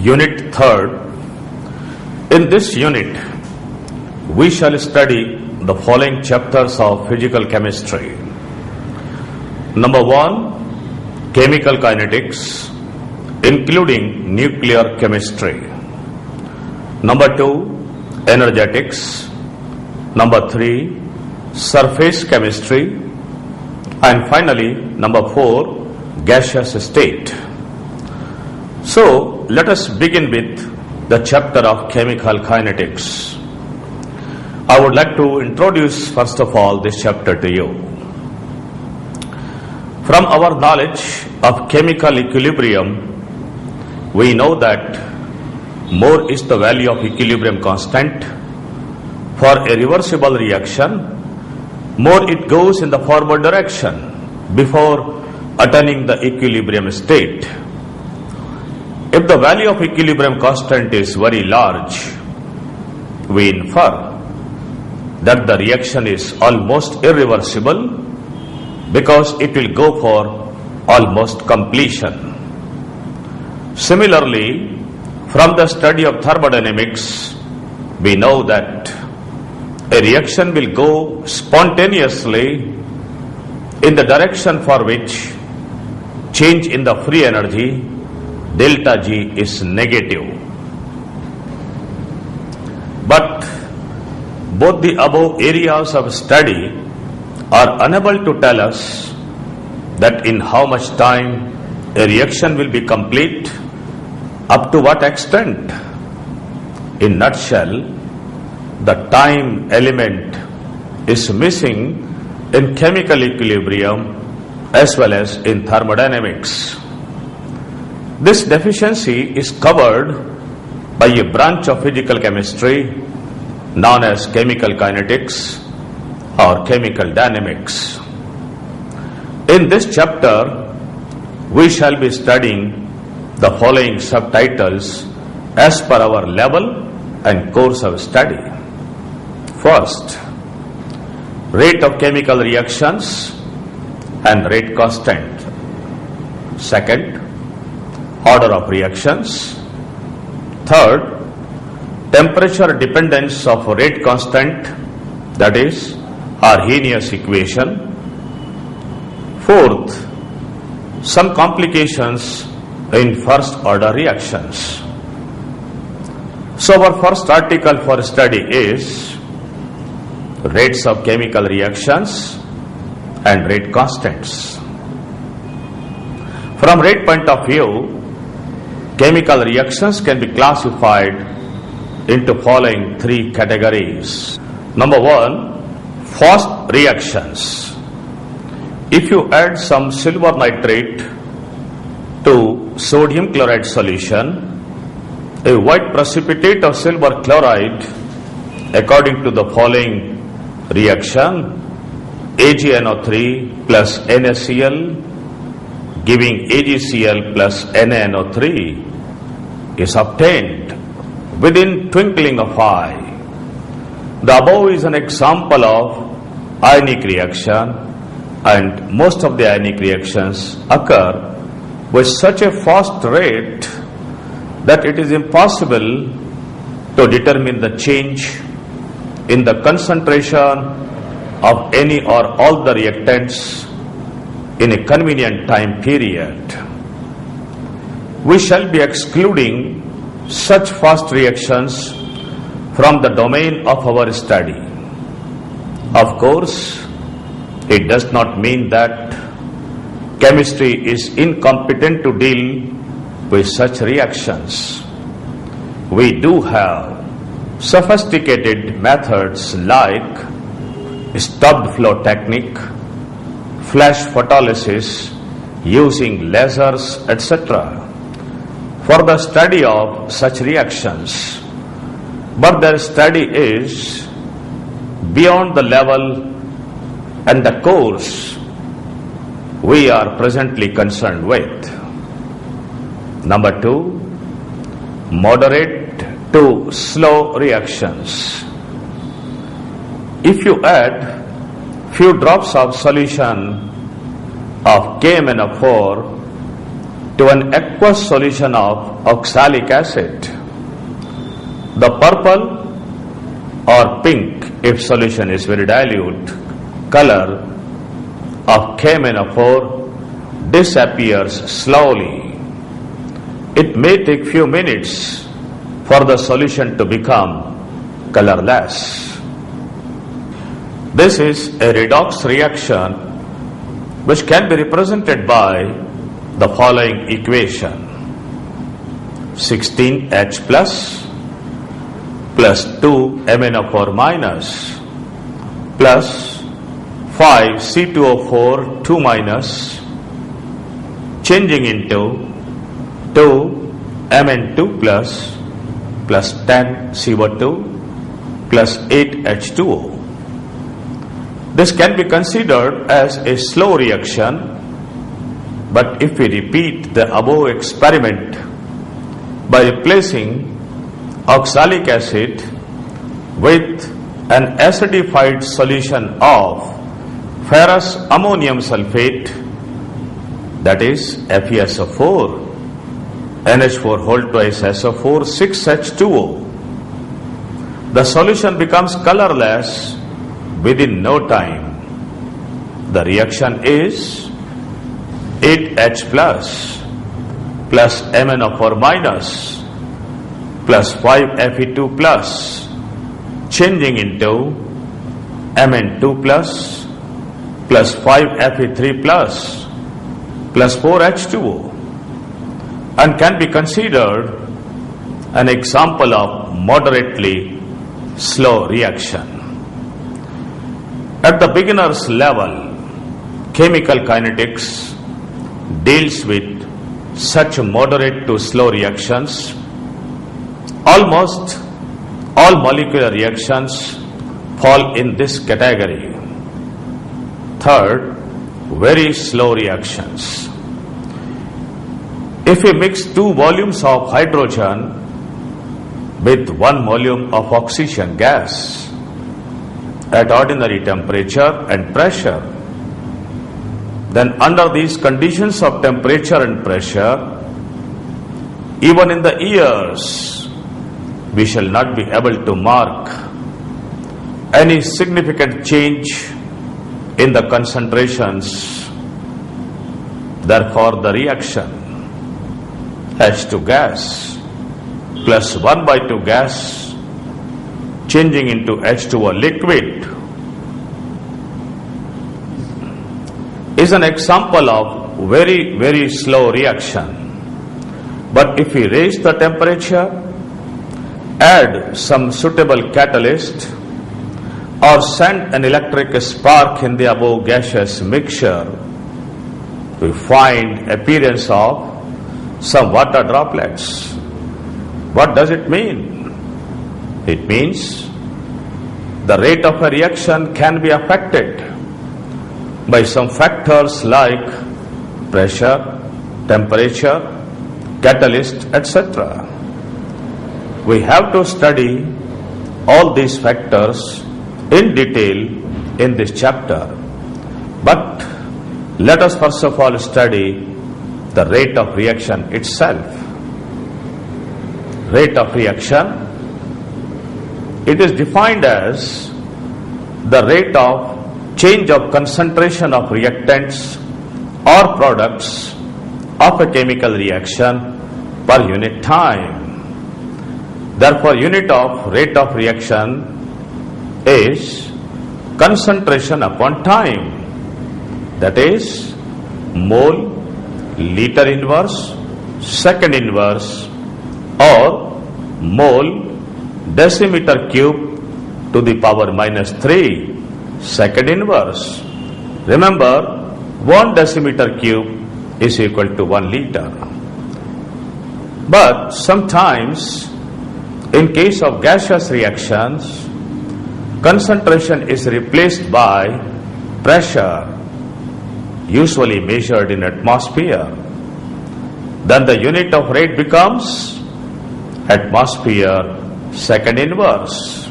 Unit 3rd. In this unit, we shall study the following chapters of physical chemistry. Number 1, chemical kinetics, including nuclear chemistry. Number 2, energetics. Number 3, surface chemistry. And finally, number 4, gaseous state. So, let us begin with the chapter of chemical kinetics. I would like to introduce first of all this chapter to you. From our knowledge of chemical equilibrium, we know that more is the value of equilibrium constant. For a reversible reaction, more it goes in the forward direction before attaining the equilibrium state. If the value of equilibrium constant is very large, we infer that the reaction is almost irreversible because it will go for almost completion. Similarly, from the study of thermodynamics, we know that a reaction will go spontaneously in the direction for which change in the free energy delta G is negative. But both the above areas of study are unable to tell us that in how much time a reaction will be complete, up to what extent. In nutshell, the time element is missing in chemical equilibrium as well as in thermodynamics. This deficiency is covered by a branch of physical chemistry known as chemical kinetics or chemical dynamics. In this chapter, we shall be studying the following subtitles as per our level and course of study. First, rate of chemical reactions and rate constant. Second, order of reactions. Third, temperature dependence of rate constant, that is Arrhenius equation. Fourth, some complications in first order reactions. So our first article for study is rates of chemical reactions and rate constants. From rate point of view, chemical reactions can be classified into following three categories. Number 1, fast reactions. If you add some silver nitrate to sodium chloride solution, a white precipitate of silver chloride, according to the following reaction, AgNO3 plus NaCl giving AgCl plus NaNO3 is obtained within twinkling of eye. The above is an example of ionic reaction, and most of the ionic reactions occur with such a fast rate that it is impossible to determine the change in the concentration of any or all the reactants in a convenient time period. We shall be excluding such fast reactions from the domain of our study. Of course, it does not mean that chemistry is incompetent to deal with such reactions. We do have sophisticated methods like stopped flow technique, flash photolysis using lasers, etc. for the study of such reactions. But their study is beyond the level and the course we are presently concerned with. Number 2, moderate to slow reactions. If you add few drops of solution of KMnO4 to an aqueous solution of oxalic acid. The purple or pink, if solution is very dilute, color of KMnO4 disappears slowly. It may take few minutes for the solution to become colorless. This is a redox reaction which can be represented by the following equation: 16H plus 2MnO4 minus plus 5C2O4 2 minus changing into 2Mn2 plus 10CO2 plus 8H2O. This can be considered as a slow reaction, but if we repeat the above experiment by replacing oxalic acid with an acidified solution of ferrous ammonium sulfate, that is FeSO4, NH4 whole twice SO4 6H2O, the solution becomes colorless within no time. The reaction is 8H plus MnO4 minus plus 5Fe2 plus changing into Mn2 plus 5Fe3 plus 4H2O, and can be considered an example of moderately slow reaction. At the beginner's level, chemical kinetics deals with such moderate to slow reactions. Almost all molecular reactions fall in this category. Third, very slow reactions. If we mix 2 volumes of hydrogen with 1 volume of oxygen gas at ordinary temperature and pressure, then under these conditions of temperature and pressure, even in the years, we shall not be able to mark any significant change in the concentrations. Therefore, the reaction H2 gas plus 1/2 gas changing into H2O liquid is an example of very, very slow reaction. But if we raise the temperature, add some suitable catalyst, or send an electric spark in the above gaseous mixture, we find appearance of some water droplets. What does it mean? It means the rate of a reaction can be affected by some factors like pressure, temperature, catalyst, etc. We have to study all these factors in detail in this chapter. But let us first of all study the rate of reaction itself. Rate of reaction, it is defined as the rate of change of concentration of reactants or products of a chemical reaction per unit time. Therefore, unit of rate of reaction is concentration upon time, that is mole, liter inverse, second inverse, or mole decimeter cube to the power -3 second inverse. Remember, 1 decimeter cube is equal to 1 liter. But sometimes, in case of gaseous reactions, concentration is replaced by pressure, usually measured in atmosphere. Then the unit of rate becomes atmosphere second inverse.